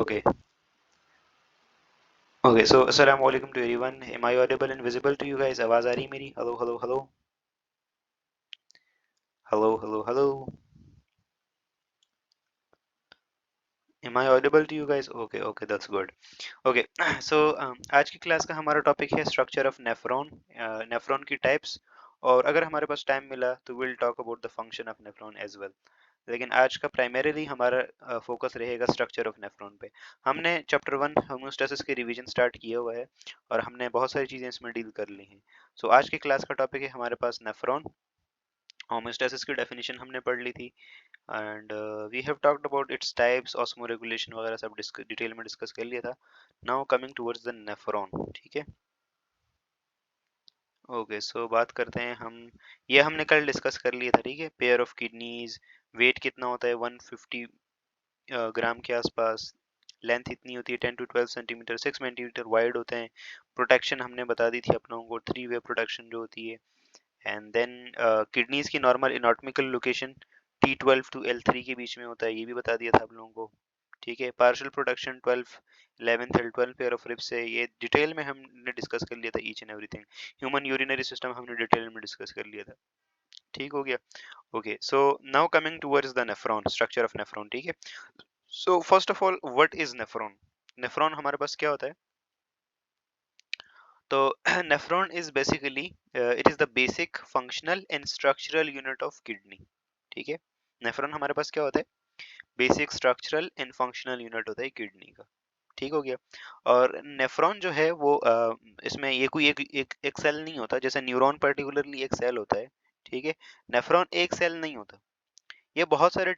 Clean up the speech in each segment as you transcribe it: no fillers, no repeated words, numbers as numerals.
Okay. Okay. So, assalamu alaikum to everyone. Am I audible and visible to you guys? आवाज आ रही है मेरी? Hello, hello, hello. Hello, hello, hello. Am I audible to you guys? Okay, okay, that's good. Okay. So, आज की class का हमारा topic है स्ट्रक्चर ऑफ नेफ्रॉन, नेफ्रॉन की टाइप्स, और अगर हमारे पास टाइम मिला तो will talk about the function of nephron as well. लेकिन आज का प्राइमरीली हमारा फोकस रहेगा स्ट्रक्चर ऑफ नेफ्रॉन पे। हमने चैप्टर 1 होम्योस्टेसिस की रिवीजन स्टार्ट किया हुआ है और हमने बहुत सारी चीज़ें इसमें डील कर ली हैं। सो आज की क्लास का टॉपिक है हमारे पास नेफ्रॉन। होम्योस्टेसिस की डेफिनेशन हमने पढ़ ली थी and we have talked about its types, osmoregulation वगैरह सब डिटेल में डिस्कस कर लिया था। Now coming towards the nephron, ठीक है। ओके, सो बात करते हैं हम। ये हमने कल डिस्कस कर लिया था, ठीक है। पेयर ऑफ किडनीज, वेट कितना होता है 150 ग्राम के आसपास, लेंथ इतनी होती है 10 टू 12 सेंटीमीटर, 6 सेंटीमीटर वाइड होते हैं। प्रोटेक्शन हमने बता दी थी आप लोगों को, 3 वे प्रोटेक्शन जो होती है। एंड देन किडनीज की normal anatomical location T12 to L3 के बीच में होता है, ये भी बता दिया था आप लोगों को, ठीक है। पार्शियल प्रोडक्शन 12 11th और 12 पेयर ऑफ रिब्स है, ये डिटेल में हमने डिस्कस कर लिया था each and everything. Human urinary system हमने डिटेल में डिस्कस कर लिया था, ठीक हो गया। Okay, so now coming towards the nephron, structure of nephron, ठीक है। So first of all, what is nephron? Nephron हमारे पास क्या होता है? तो nephron is basically, it is the basic functional and structural unit of kidney, ठीक है। Nephron हमारे पास क्या होता है? Basic structural and functional unit होता है किडनी का, ठीक हो गया। और नेफ्रॉन जो है वो इसमें ये कोई एक सेल नहीं होता, जैसे न्यूरॉन पर्टिकुलरली एक सेल होता है, ठीक है। नेफ्रॉन एक सेल नहीं होता, ये बहुत सारे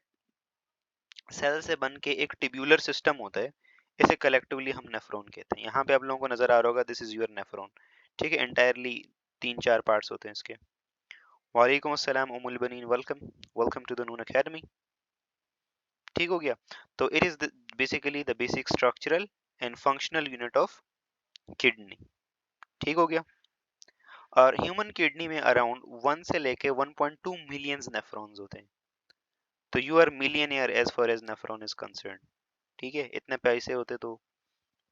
सेल से बन के एक ट्यूब्यूलर सिस्टम होता है। इसे कलेक्टिवली हम नेफ्रॉन कहते हैं। यहाँ पे आप लोगों को नजर आ रहा होगा, दिस इज योर नेफ्रॉन, ठीक है। एंटायरली 3-4 पार्ट्स होते हैं इसके। वालेकुम अस्सलाम उमुल बनीन, welcome, welcome to the Noon Academy, ठीक हो गया। तो it is basically the basic structural and functional unit of kidney, ठीक हो गया। और ह्यूमन किडनी में अराउंड 1 से लेके 1.2 मिलियंस नेफ्रॉन्स होते हैं। तो you are millionaire as far as nephron is concerned, ठीक है। इतने पैसे होते तो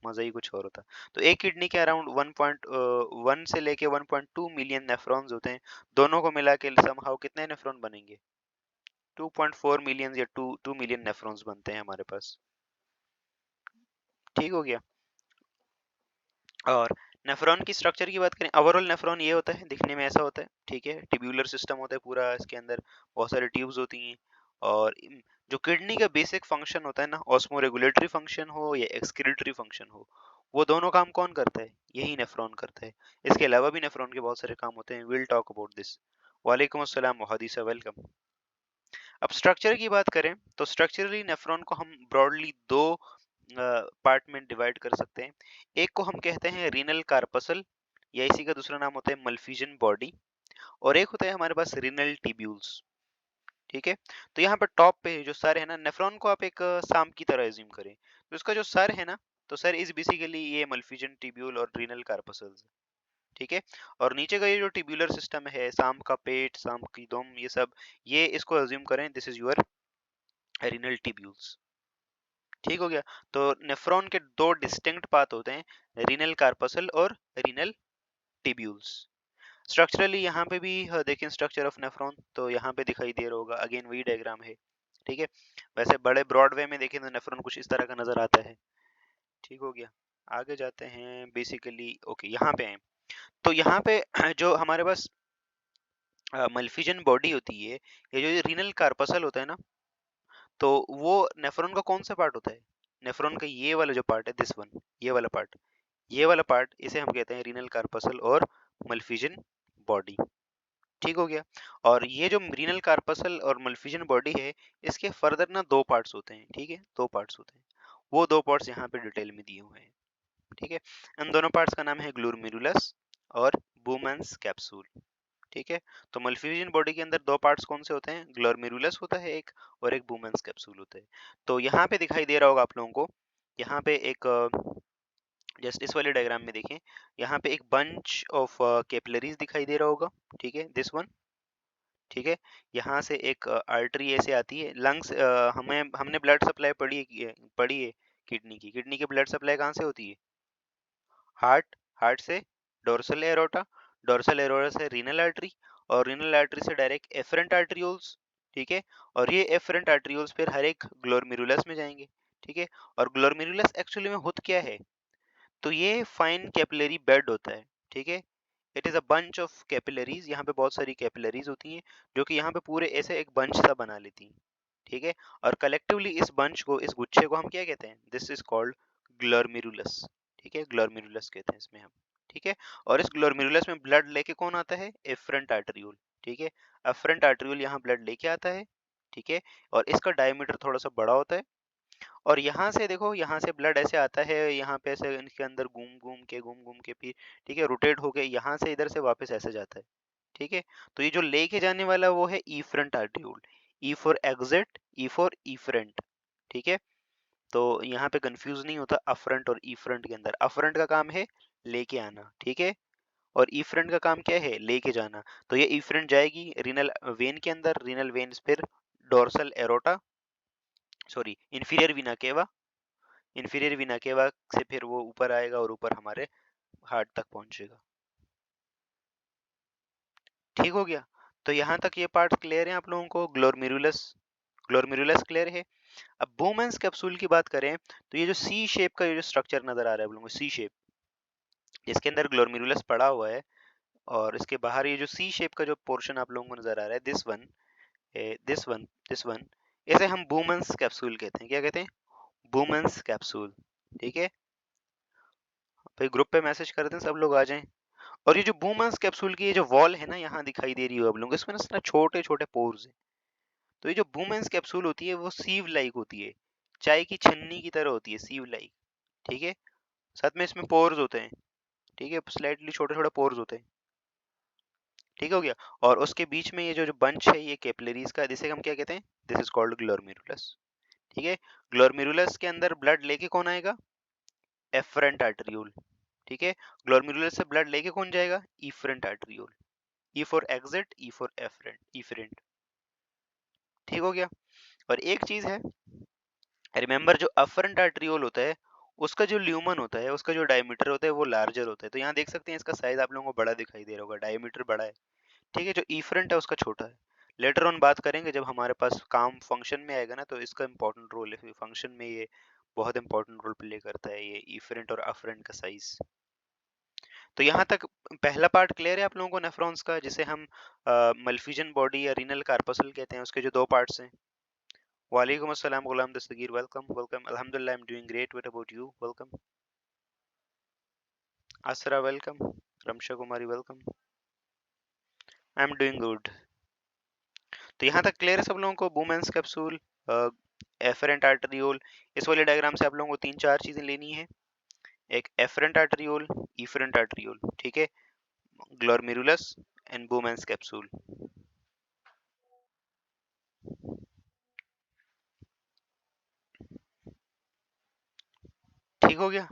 मजा ही कुछ और होता। तो एक किडनी के अराउंड 1.1 से लेके 1.2 मिलियन नेफ्रॉन्स होते हैं। दोनों को मिला के समहाउ कितने नेफ्रॉन बनेंगे? 2.4 मिलियन या 2 मिलियन नेफ्रॉन्स बनते हैं हमारे पास, ठीक हो गया। और नेफ्रॉन की स्ट्रक्चर की बात करें, ओवरऑल नेफ्रॉन ये होता है, दिखने में ऐसा होता है, ठीक है। ट्यूब्यूलर सिस्टम होता है पूरा, इसके अंदर बहुत सारे ट्यूब्स होती हैं। और जो किडनी का बेसिक फंक्शन होता है ना, ऑस्मो रेगुलेटरी फंक्शन हो या एक्सक्रीटरी फंक्शन हो, वो दोनों काम कौन करता है? यही नेफ्रॉन करता है। इसके अलावा भी नेफ्रॉन के बहुत सारे काम होते हैं, विल टॉक अबाउट दिस। वालेकुम अस्सलाम मुहद्दिसा, वेलकम। अब स्ट्रक्चर की बात करें तो स्ट्रक्चरली नेफ्रॉन को हम ब्रॉडली दो पार्ट में डिवाइड कर सकते हैं। एक को हम कहते हैं रीनल कार्पसल, या इसी का दूसरा नाम होता है मल्फिजन बॉडी, और एक होता है हमारे पास रीनल ट्यूब्यूल्स, ठीक है। तो यहाँ पर टॉप पे जो सर है ना, नेफ्रॉन को आप एक सांप की तरह एज्यूम करें, तो इसका जो सर है ना, तो सर इज बेसिकली ये मल्फिजन ट्यूब्यूल और रीनल कार्पसल्स, ठीक है। और नीचे का ये जो ट्यूब्यूलर सिस्टम है, सांप का पेट, सांप की दुम, ये सब, ये इसको एज्यूम करें this is your renal tubules, ठीक हो गया। तो नेफ्रॉन के दो डिस्टिंक्ट पार्ट होते हैं, रीनल कार्पसल और रीनल टिब्यूल्स। स्ट्रक्चरली यहाँ पे भी देखें स्ट्रक्चर ऑफ नेफ्रॉन, तो यहाँ पे दिखाई दे रहा होगा, अगेन वही डायग्राम है, ठीक है। वैसे बड़े ब्रॉड वे में देखें तो नेफ्रॉन कुछ इस तरह का नजर आता है, ठीक हो गया। आगे जाते हैं, बेसिकली ओके यहाँ पे हैं। तो यहाँ पे जो हमारे पास मल्फिजन बॉडी होती है, ये जो रीनल कार्पसल होता है ना, तो वो नेफ्रॉन का कौन सा पार्ट होता है? नेफ्रॉन का ये वाला जो पार्ट है, दिस वन, ये वाला पार्ट, ये वाला पार्ट, इसे हम कहते हैं रीनल कार्पसल और मल्फिजन बॉडी, ठीक हो गया। और ये जो रीनल कार्पसल और मल्फिजन बॉडी है, इसके फर्दर ना दो पार्ट्स होते हैं, ठीक है, दो पार्ट्स होते हैं। वो दो पार्ट्स यहाँ पे डिटेल में दिए हुए हैं, ठीक है। इन दोनों पार्ट्स का नाम है ग्लोमेरुलस और बुमेंस कैप्सूल, ठीक है। तो मल्फिजियन बॉडी के अंदर दो पार्ट्स कौन से होते हैं? ग्लोमेरुलस होता है एक, और एक बुमेंस कैप्सूल होता है। तो यहाँ पे दिखाई दे रहा होगा आप लोगों को, यहाँ पे एक जस्ट इस वाले डायग्राम में देखें, यहाँ पे एक बंच ऑफ कैपिलरीज दिखाई दे रहा होगा, ठीक है, दिस वन, ठीक है। यहाँ से एक आर्टरी ऐसे आती है, लंग्स, हमने ब्लड सप्लाई पढ़ी है किडनी की ब्लड सप्लाई कहाँ से होती है? हार्ट, हार्ट से डोर्सल एरोटा, डोर्सल एरोटा से रीनल आर्टरी, और रीनल आर्टरी से डायरेक्ट एफरेंट आर्टरियोल्स, ठीक है। और ये एफरेंट आर्टरियोल्स फिर हर एक ग्लोमेरुलस में जाएंगे, ठीक है। और ग्लोमेरुलस एक्चुअली में होता क्या है? तो ये फाइन कैपिलरी बेड होता है, ठीक है। It is a bunch of capillaries, यहाँ पे बहुत सारी कैपिलरीज होती हैं जो कि यहाँ पे पूरे ऐसे एक बंच सा बना लेती हैं, ठीक है। और कलेक्टिवली इस बंच को, इस गुच्छे को हम क्या कहते हैं? दिस इज कॉल्ड ग्लोमेरुलस, ठीक है। ग्लोमेरुलस कहते हैं इसमें हम, ठीक है। और इस ग्लोमेरुलस में ब्लड लेके कौन आता है? एफरेंट आर्टरियोल, ठीक है। एफरेंट आर्टरियोल यहाँ ब्लड लेके आता है, ठीक है। और इसका डायमीटर थोड़ा सा बड़ा होता है, और यहाँ से देखो, यहाँ से ब्लड ऐसे आता है, यहाँ पे ऐसे इनके अंदर घूम घूम के फिर, ठीक है, रोटेट होके यहाँ से इधर से वापस ऐसे जाता है, ठीक है। तो ये जो लेके जाने वाला वो है efferent arteriole, E for exit, E for efferent, ठीक है। तो यहाँ पे कंफ्यूज नहीं होता अफरंट और इफरंट के अंदर। अफरंट का काम है लेके आना, ठीक है, और इफरंट का काम क्या है? लेके जाना। तो ये इफरंट जाएगी रीनल वेन के अंदर, रीनल वेन फिर dorsal aorta, sorry inferior vena केवा, इंफीरियर वीना केवा से फिर वो ऊपर आएगा और ऊपर हमारे हार्ट तक पहुंचेगा, ठीक हो गया। तो यहाँ तक ये पार्ट क्लियर है आप लोगों को? ग्लोमेरुलस, ग्लोमेरुलस क्लियर है। अब बोमेंस कैप्सूल की बात करें तो ये जो सी शेप का ये जो स्ट्रक्चर नजर आ रहा है आप लोगों को, सी शेप, जिसके अंदर ग्लोमेरुलस पड़ा हुआ है, और इसके बाहर ये जो सी शेप का जो पोर्शन आप लोगों को नजर आ रहा है, this one, this one, this one, इसे हम बोमेंस कैप्सूल कहते हैं। क्या कहते हैं? बोमेंस कैप्सूल, ठीक है। भाई ग्रुप पे मैसेज कर दें, सब लोग आ जाएं। और ये जो बूमेंस कैप्सूल की ये जो वॉल है ना, यहाँ दिखाई दे रही हो आप लोगों को, इसमें ना छोटे छोटे पोर्स है। तो ये जो बूमेंस कैप्सूल होती है वो सीव लाइक होती है, चाय की छन्नी की तरह होती है, सीव लाइक, ठीक है। साथ में इसमें पोर्स होते हैं, ठीक है, स्लाइटली छोटे छोटे पोर्स होते हैं, ठीक हो गया। और उसके बीच में ये जो जो बंच है ये कैपिलरीज का, जिसे हम क्या कहते हैं? दिस इज कॉल्ड ग्लोमेरुलस, ठीक है। ग्लोमेरुलस के अंदर ब्लड लेके कौन आएगा? एफरेंट आर्टरियोल, ठीक है। ग्लोमेरुलस से ब्लड लेके कौन जाएगा? Efferent arteriole, E for exit, E for efferent, efferent, ठीक हो गया। और एक चीज है, रिमेंबर, जो अफरेंट आर्टरियोल होता है उसका जो ल्यूमन होता है, उसका जो डायमीटर होता है वो लार्जर होता है। तो यहाँ देख सकते हैं इसका साइज आप लोगों को बड़ा दिखाई दे रहा होगा, डायमीटर बड़ा है, ठीक है। जो इफरेंट है उसका छोटा है। लेटर ऑन बात करेंगे जब हमारे पास काम फंक्शन में आएगा ना, तो इसका इंपॉर्टेंट रोल है फंक्शन में, ये बहुत इंपॉर्टेंट रोल प्ले करता है ये इफरेंट और अफरेंट का साइज। तो यहाँ तक पहला पार्ट क्लियर है आप लोगों को नेफ्रॉन्स का, जिसे हम मल्फिजन बॉडी या रीनल कार्पसल कहते हैं, उसके जो दो पार्ट्स हैं। वालेकुम अस्सलाम गुलाम दस्तगीर, वेलकम वेलकम, अल्हम्दुलिल्लाह, I am doing great, what about you? Welcome Asra, welcome Ramsha Kumari, welcome, I am doing good. तो यहाँ तक क्लियर है सब लोगों को? वुमेन्स कैप्सूल, एफरेंट आर्टरियोल, इस वाले डायग्राम से आप लोगों को तीन चार चीजें लेनी है। एक एफरेंट आर्टरियोल, इफरेंट आर्टरियोल, ठीक है, ग्लोमेरुलस एंड वुमेन्स कैप्सूल, ठीक हो गया।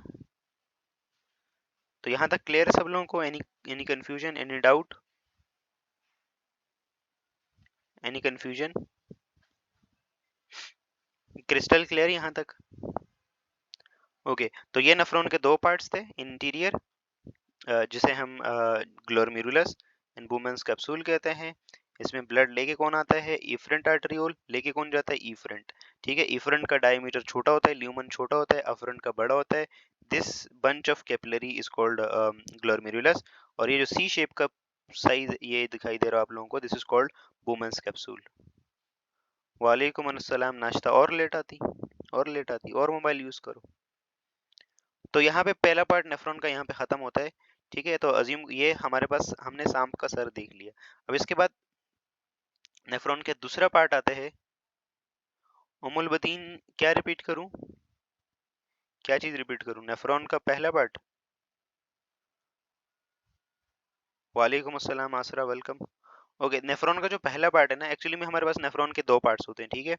तो यहाँ तक क्लियर है सब लोगों को? Any confusion, any doubt, any confusion? Crystal clear यहाँ तक? ओके, तो ये नेफ्रॉन के दो पार्ट्स थे, इंटीरियर, जिसे हम ग्लोमेरुलस एंड वुमेन्स कैप्सूल कहते हैं। इसमें ब्लड लेके कौन आता है? इफरेंट आर्टरियोल, लेके कौन जाता है? इफरेंट, ठीक है। इफरेंट का डायमीटर छोटा होता है, ल्यूमन छोटा होता है, अफरेंट का बड़ा होता है। This bunch of capillary is called glomerulus. और ये जो सी शेप का साइज ये दिखाई दे रहा है आप लोगों को, this is called Bowman's capsule. वालेकुम अस्सलाम, नाश्ता और लेट आती, और लेट आती, और मोबाइल यूज करो। तो यहाँ पे पहला पार्ट नेफ्रॉन का यहाँ पे खत्म होता है, ठीक है। तो अज्यूम ये हमारे पास, हमने सांप का सर देख लिया। अब इसके बाद नेफ्रॉन के दूसरा पार्ट आता है। उमुल बतीन, क्या रिपीट करूं? क्या चीज रिपीट करूं? नेफ्रॉन का पहला पार्ट। वालेकुम अस्सलाम आसरा, वेलकम। ओके, नेफ्रॉन का जो पहला पार्ट है ना, एक्चुअली में हमारे पास नेफ्रॉन के दो पार्ट्स होते हैं, ठीक है।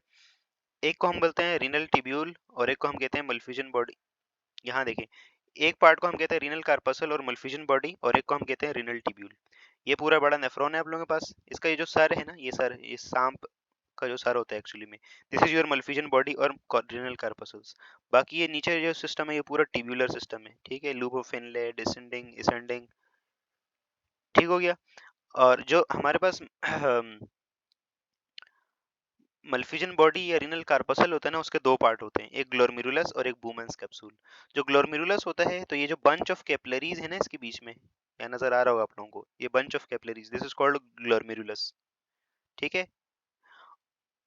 एक को हम बोलते हैं रीनल टिब्यूल और एक को हम कहते हैं मल्फिजन बॉडी। यहाँ देखें, एक पार्ट को हम कहते हैं रीनल कार्पसल और मल्फिजन बॉडी, और एक को हम कहते हैं रीनल टिब्यूल। ये पूरा बड़ा नेफ्रॉन है आप लोगों के पास। इसका ये जो सर है ना, ये सर, ये सांप का जो सर होता है एक्चुअली में, दिस इज योर मल्फिजन बॉडी और रीनल कार्पसल्स। बाकी ये नीचे जो सिस्टम है ये पूरा ट्यूब्यूलर सिस्टम है, ठीक है, लूप ऑफ फिनले, डिसेंडिंग, असेंडिंग, ठीक हो गया। और जो हमारे पास मल्फिजन बॉडी या रीनल कार्पसल होता है ना, उसके दो पार्ट होते हैं, एक ग्लोमेरुलस और एक बूमेंस कैप्सूल। जो ग्लोमेरुलस होता है, तो ये जो बंच ऑफ कैपिलरीज है ना इसके बीच में, यहाँ नजर आ रहा होगा आप लोगों को, ये bunch of capillaries, this is called glomerulus, ठीक है।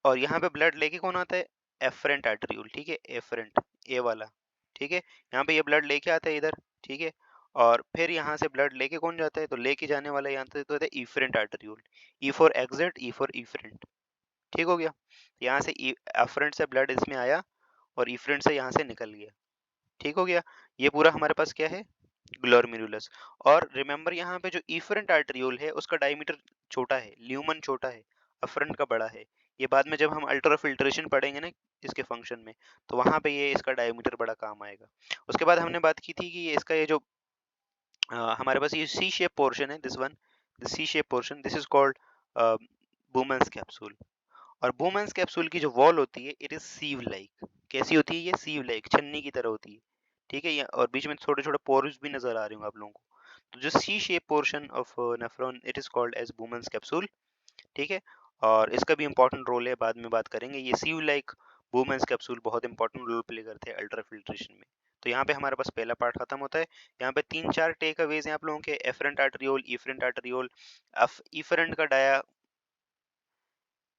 और यहाँ पे ब्लड लेके कौन आता है, एफरेंट आर्टरियोल, ठीक है, एफरेंट, ए वाला, ठीक है। यहाँ पे ये ब्लड लेके आता है इधर, ठीक है। और फिर यहाँ से ब्लड लेके कौन जाता है, तो लेके जाने वाला यहाँ से तो होता है efferent arteriole, E for exit, E for efferent, ठीक हो गया। यहाँ से एफरेंट से ब्लड इसमें आया और इफरेंट से यहाँ से निकल गया, ठीक हो गया। ये पूरा हमारे पास क्या है, ग्लोमेरुलस। और रिमेंबर यहाँ पे जो इफरेंट आर्टरियोल है उसका डायमीटर छोटा है, ल्यूमन छोटा है, अफरेंट का बड़ा है। ये बाद में जब हम अल्ट्रा फिल्ट्रेशन पढ़ेंगे ना इसके फंक्शन में, तो वहां पे ये इसका डायमीटर बड़ा काम आएगा। उसके बाद हमने बात की थी कि ये इसका ये जो हमारे पास ये सी शेप पोर्शन है, this one, the C shape portion, this is called Bowman's capsule. और बूमेंस कैप्सूल की जो वॉल होती है, इट इज सीव लाइक, कैसी होती है ये, सीव लाइक, छन्नी की तरह होती है, ठीक है। और बीच में छोटे छोटे पोर्स भी नजर आ रहे होंगे आप लोगों को। तो जो C shape portion of nephron, it is called as Bowman's capsule, ठीक है। और इसका भी इंपॉर्टेंट रोल है, बाद में बात करेंगे। ये सीव लाइक बूमेंस कैप्सूल बहुत इंपॉर्टेंट रोल प्ले करते हैं अल्ट्रा फिल्ट्रेशन में। तो यहाँ पे हमारे पास पहला पार्ट खत्म होता है। यहाँ पे 3-4 टेक अवेज हैं आप लोगों के, afferent arteriole, efferent arteriole. Efferent का डाया,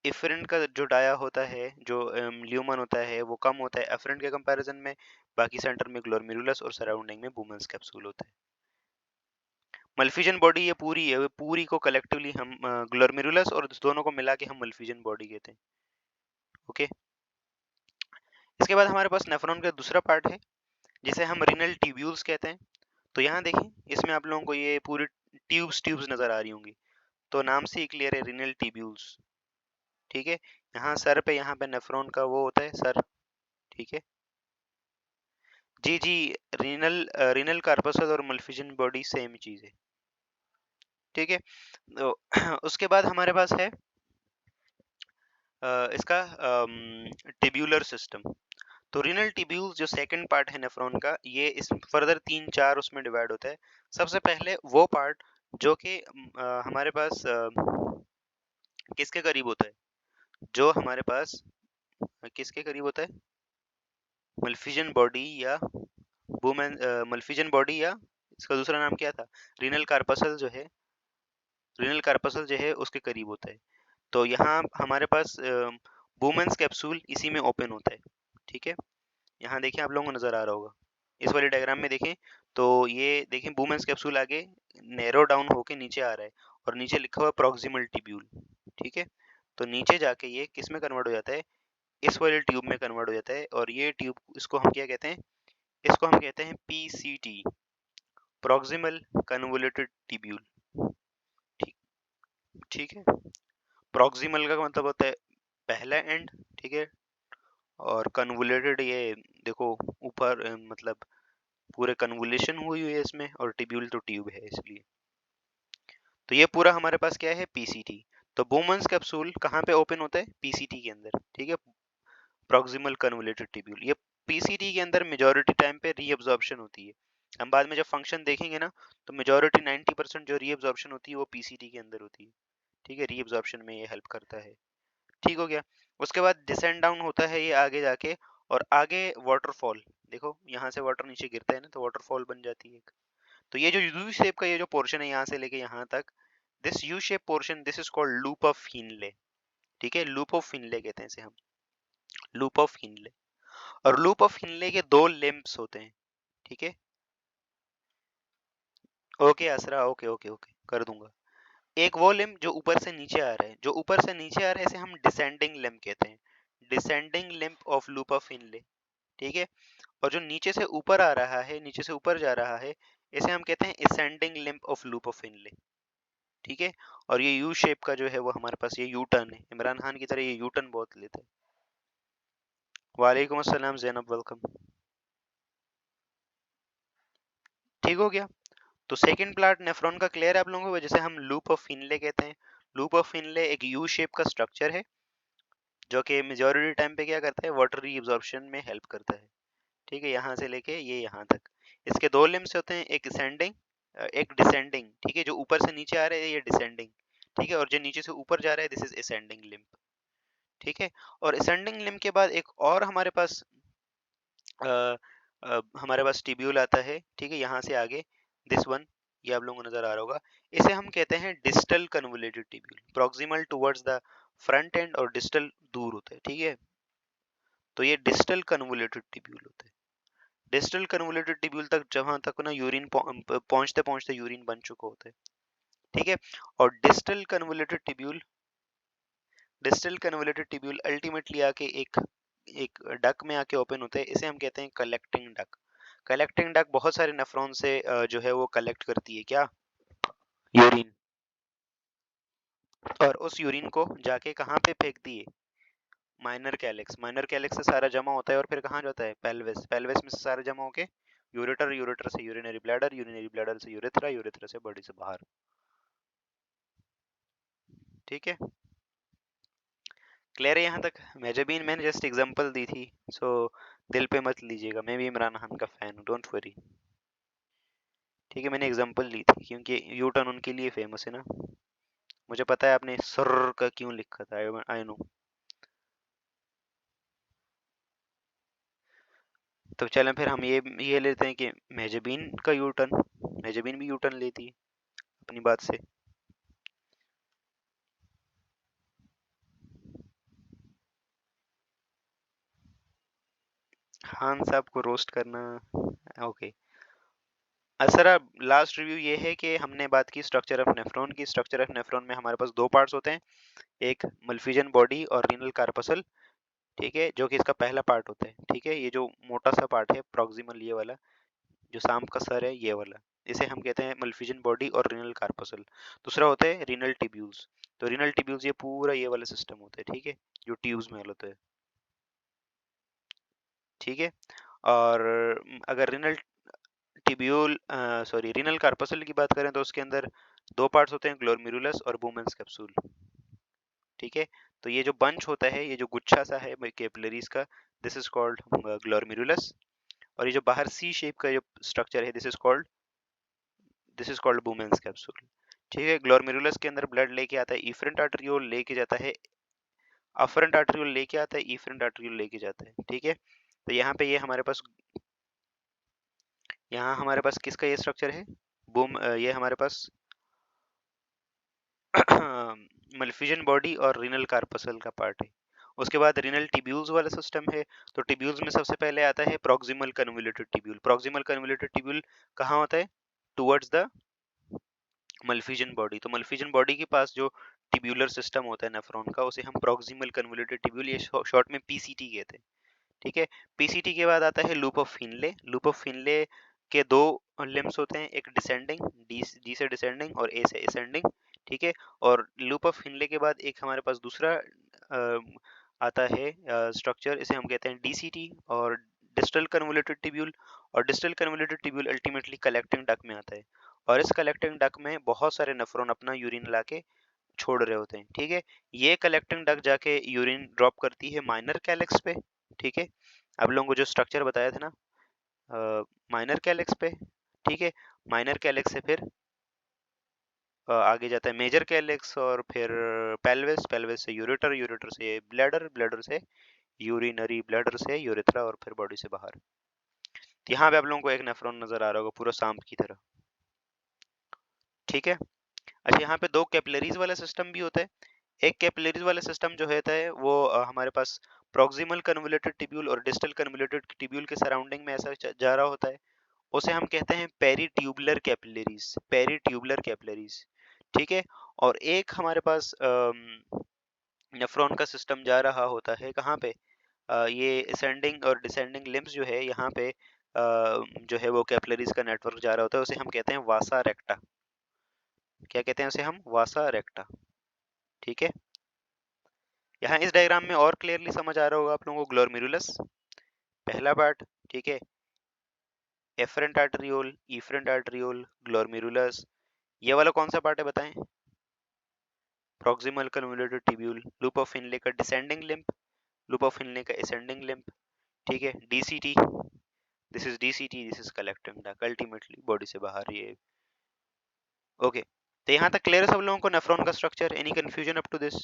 इफरेंट का जो डाया होता है, जो ल्यूमन होता है, वो कम होता है एफरेंट के कंपैरिजन में। बाकी सेंटर में ग्लोमेरुलस और सराउंडिंग में बूमेंस कैप्सूल होता है। मल्फिजन बॉडी ये पूरी है, पूरी को कलेक्टिवली हम ग्लोमेरुलस और दोनों को मिला के हम मल्फिजन बॉडी कहते हैं, ओके। इसके बाद हमारे पास नेफ्रॉन का दूसरा पार्ट है जिसे हम रीनल ट्यूब्यूल्स कहते हैं। तो यहाँ देखें, इसमें आप लोगों को ये पूरी ट्यूब्स ट्यूब्स नजर आ रही होंगी, तो नाम से ही क्लियर है, रीनल ट्यूब्यूल्स, ठीक है। यहाँ सर पे, यहाँ पे नेफ्रॉन का वो होता है सर, ठीक है जी जी। रीनल कार्पसल और मल्फिजन बॉडी सेम चीज है, ठीक है। तो उसके बाद हमारे पास है इसका टिब्यूलर सिस्टम। तो रीनल ट्यूब्यूल जो सेकंड पार्ट है नेफ्रॉन का, ये इस फर्दर 3-4 उसमें डिवाइड होता है। सबसे पहले वो पार्ट जो कि हमारे पास किसके करीब होता है, जो हमारे पास किसके करीब होता है, मल्फिजन बॉडी या वुमेन, मल्फिजन बॉडी या इसका दूसरा नाम क्या था, रीनल कार्पसल जो है, रीनल कार्पसल जो है उसके करीब होता है। तो यहाँ हमारे पास वुमेन्स कैप्सूल इसी में ओपन होता है, ठीक है। यहाँ देखें, आप लोगों को नजर आ रहा होगा इस वाले डायग्राम में, देखें तो ये देखें वुमेन्स कैप्सूल आगे नैरो डाउन होके नीचे आ रहा है और नीचे लिखा हुआ है प्रॉक्सिमल ट्यूब्यूल, ठीक है। तो नीचे जाके ये किस में कन्वर्ट हो जाता है, इस वाले ट्यूब में कन्वर्ट हो जाता है। और ये ट्यूब, इसको हम क्या कहते हैं, इसको हम कहते हैं पीसीटी, प्रॉक्सिमल कन्वोल्यूटेड ट्यूब्यूल, ठीक, ठीक है। प्रॉक्सिमल का मतलब होता है पहला एंड, ठीक है। और कन्वोल्यूटेड, ये देखो ऊपर मतलब पूरे कन्वोल्यूशन हुई हुई है इसमें, और ट्यूब्यूल तो ट्यूब है इसलिए। तो ये पूरा हमारे पास क्या है, पीसीटी। तो बोमन्स कैप्सूल कहाँ पे ओपन होता है, पीसीटी के अंदर, ठीक है, प्रॉक्सिमल कन्वोल्यूटेड ट्यूब्यूल। ये पीसीटी के अंदर मेजॉरिटी टाइम पे रीअब्जॉर्प्शन होती है। हम बाद में जब फंक्शन देखेंगे ना, तो मेजॉरिटी 90% जो रीअब्जॉर्प्शन होती है वो पीसीटी के अंदर होती है, ठीक है। रीअब्जॉर्प्शन में ये हेल्प करता है, ठीक हो गया। उसके बाद डिसेंड डाउन होता है ये आगे जाके, और आगे वाटरफॉल, देखो यहाँ से वाटर नीचे गिरता है ना, तो वाटरफॉल बन जाती है एक। तो ये जो यू शेप का ये जो पोर्शन है यहाँ से लेके यहाँ तक, this U shape portion, this is called loop of फिनले, ठीक है। लूप ऑफ फिनले कहते हैं इसे हम, लूप ऑफ फिनले। और लूप ऑफ फिनले के दो लिम्ब्स होते हैं, ठीक है। ओके असरा, ओके ओके ओके कर दूंगा। एक वो लिम्ब जो ऊपर से नीचे आ रहा है, जो ऊपर से नीचे आ रहा है इसे हम डिसेंडिंग लिम्ब कहते हैं, descending limb of loop of फिनले, ठीक है। और जो नीचे से ऊपर आ रहा है, नीचे से ऊपर जा रहा है, इसे हम कहते हैं ascending limb of loop of फिनले, ठीक है। और ये यू शेप का जो है वो हमारे पास ये यू टर्न है, इमरान खान की तरह ये यू टर्न बहुत लेता है। वालेकुम अस्सलाम जैनब, वेलकम, ठीक हो गया। तो सेकंड पार्ट नेफ्रॉन का क्लियर है आप लोगों को, जिसे हम लूप ऑफ फिनले कहते हैं। लूप ऑफ फिनले एक यू शेप का स्ट्रक्चर है, जो कि मेजॉरिटी टाइम पे क्या करता है, वाटर रीअब्जॉर्प्शन में हेल्प करता है। ठीक है, यहाँ से लेके ये यहाँ तक। इसके दो लिम्स होते हैं, एक असेंडिंग एक डिसेंडिंग। ठीक है, जो ऊपर से नीचे आ रहे हैं ये डिसेंडिंग। ठीक है, और जो नीचे से ऊपर जा रहा है दिस इज असेंडिंग लिम्ब। ठीक है, और असेंडिंग लिम्ब के बाद एक और हमारे पास टिब्यूल आता है। ठीक है, यहाँ से आगे दिस वन, ये आप लोगों को नजर आ रहा होगा। इसे हम कहते हैं distal convoluted tubule. Proximal towards the front end और डिस्टल दूर होता है। ठीक है, तो ये डिस्टल कन्वोल्यूटेड टिब्यूल होता है। डिस्टल कन्वोल्यूटेड टिब्यूल तक जहां तक ना यूरिन पहुंचते पहुंचते यूरिन बन चुका होता है। ठीक है, और डिस्टल कन्वोल्यूटेड टिब्यूल अल्टीमेटली आके एक एक डक में आके ओपन होते हैं। इसे हम कहते हैं कलेक्टिंग डक। कलेक्टिंग डक बहुत सारे नेफ्रॉन से जो है वो कलेक्ट करती है क्या, यूरिन, और उस यूरिन को जाके कहाँ पे फेंकती है, माइनर कैलिक्स। माइनर कैलिक्स से सारा जमा होता है और फिर कहाँ जाता है, पेल्विस। पेल्विस में से सारा जमा होके यूरेटर, यूरेटर से यूरिनरी ब्लैडर, यूरिनरी ब्लैडर से यूरेथ्रा, यूरेथ्रा से बॉडी से बाहर। ठीक है, क्लियर है यहाँ तक। मेजाबीन मैंने जस्ट एग्जांपल दी थी, सो दिल पे मत लीजिएगा, मैं भी इमरान खान का फैन हूँ, डोंट वरी। ठीक है, मैंने एग्जांपल ली थी क्योंकि यू टर्न उनके लिए फेमस है ना। मुझे पता है आपने सर का क्यों लिखा था, आई नो। तो चलें फिर हम ये लेते हैं कि मेजाबीन का यू टर्न, मेजाबीन भी यू टर्न लेती है अपनी बात से। खान साहब को रोस्ट करना, ओके। सर, लास्ट रिव्यू ये है कि हमने बात की स्ट्रक्चर ऑफ नेफ्रॉन की। स्ट्रक्चर ऑफ नेफ्रॉन में हमारे पास दो पार्ट्स होते हैं, एक मल्फिजन बॉडी और रीनल कार्पसल। ठीक है, जो कि इसका पहला पार्ट होता है। ठीक है, ये जो मोटा सा पार्ट है प्रॉक्सिमल, ये वाला जो सांप का सर है ये वाला, इसे हम कहते हैं मल्फिजन बॉडी और रीनल कार्पसल। दूसरा होता है रीनल टिब्यूल्स। तो रीनल टिब्यूल्स ये पूरा ये वाला सिस्टम होता है। ठीक है, जो ट्यूब्स में होता है। ठीक है, और अगर रीनल कार्पसल की बात करें तो उसके अंदर दो पार्ट्स होते हैं, ग्लोमेरुलस और बुमेंस कैप्सूल। ठीक है, तो ये जो बंच होता है, ये जो गुच्छा सा है कैपिलरीज का, दिस इज कॉल्ड ग्लोमेरुलस। और ये जो बाहर सी शेप का जो स्ट्रक्चर है, दिस इज कॉल्ड बुमेंस कैप्सूल। ठीक है, ग्लोमेरुलस के अंदर ब्लड लेके आता है इफरेंट आर्टरियोल, लेके जाता है अफरेंट आर्टरियोल, लेके आता है इफरेंट आर्टरियोल, लेके जाता है। ठीक है, तो यहाँ पे यहाँ हमारे पास किसका ये स्ट्रक्चर है, ये हमारे पास मल्फिजन बॉडी और रीनल कार्पसल का पार्ट है। उसके बाद रीनल टिब्यूल्स वाला सिस्टम है। तो टिब्यूल्स में सबसे पहले आता है proximal convoluted tubule. Proximal convoluted tubule कहाँ होता है, टुवर्ड्स द मल्फिजन बॉडी। तो मल्फिजन बॉडी के पास जो टिब्यूलर सिस्टम होता है नेफ्रॉन का, उसे हम प्रॉक्सिमल कन्वोल्यूटेड टिब्यूल, ये शॉर्ट में पीसीटी कहते हैं। ठीक है, पीसीटी के बाद आता है लूप ऑफ फिनले। लूप ऑफ फिनले के दो लिम्स होते हैं, एक डिसेंडिंग, डी से डिसेंडिंग और ए से असेंडिंग। ठीक है, और लूप ऑफ फिनले के बाद एक हमारे पास दूसरा आता है स्ट्रक्चर, इसे हम कहते हैं डीसीटी और डिस्टल कन्वोल्यूटेड टिब्यूल। और distal convoluted tubule ultimately collecting duck में आता है, और इस कलेक्टिंग डक में बहुत सारे नेफ्रॉन अपना यूरिन लाके छोड़ रहे होते हैं। ठीक है, ये कलेक्टिंग डक जाके यूरिन ड्रॉप करती है माइनर कैलेक्स पे। ठीक है, आप लोगों को जो स्ट्रक्चर बताया था ना माइनर कैलेक्स पे। ठीक है, माइनर कैलेक्स से फिर आगे जाता है मेजर कैलेक्स, और फिर पेल्विस, पेल्विस से यूरेटर, यूरेटर से ब्लैडर, ब्लैडर से यूरिनरी ब्लैडर से यूरेथ्रा, और फिर बॉडी से बाहर। तो यहाँ पे आप लोगों को एक नेफ्रॉन नजर आ रहा होगा पूरा सांप की तरह। ठीक है, अच्छा, यहाँ पे दो कैपिलरीज वाला सिस्टम भी होता है। एक कैपिलरीज वाला सिस्टम जो होता है वो हमारे पास प्रॉक्सिमल कन्वोल्यूटेड टिब्यूल और डिस्टल कन्वोल्यूटेड टिब्यूल के सराउंडिंग में ऐसा जा रहा होता है। उसे हम कहते हैं पेरीट्यूबुलर कैपिलरीज, पेरीट्यूबुलर कैपिलरीज। ठीक है, और एक हमारे पास नेफ्रॉन का सिस्टम जा रहा होता है कहाँ पे, ये असेंडिंग और डिसेंडिंग लिम्स जो है यहाँ पे जो है वो कैपिलरीज का नेटवर्क जा रहा होता है, उसे हम कहते हैं वासा रेक्टा। क्या कहते हैं उसे हम, वासा रेक्टा। ठीक है, यहाँ इस डायग्राम में और क्लियरली समझ आ रहा होगा आप लोगों को, ग्लोमेरुलस पहला पार्ट। ठीक है, afferent arteriole, efferent arteriole, glomerulus, ये वाला कौन सा पार्ट है बताएं, proximal convoluted tubule, loop of Henle का descending limb, loop of Henle का असेंडिंग लिम्ब, ठीक है। DCT, this is DCT, this is collecting duct, ultimately body से बाहर ये। ओके, तो यहाँ तक क्लियर है सब लोगों को नेफ्रॉन का structure? Any confusion up to this?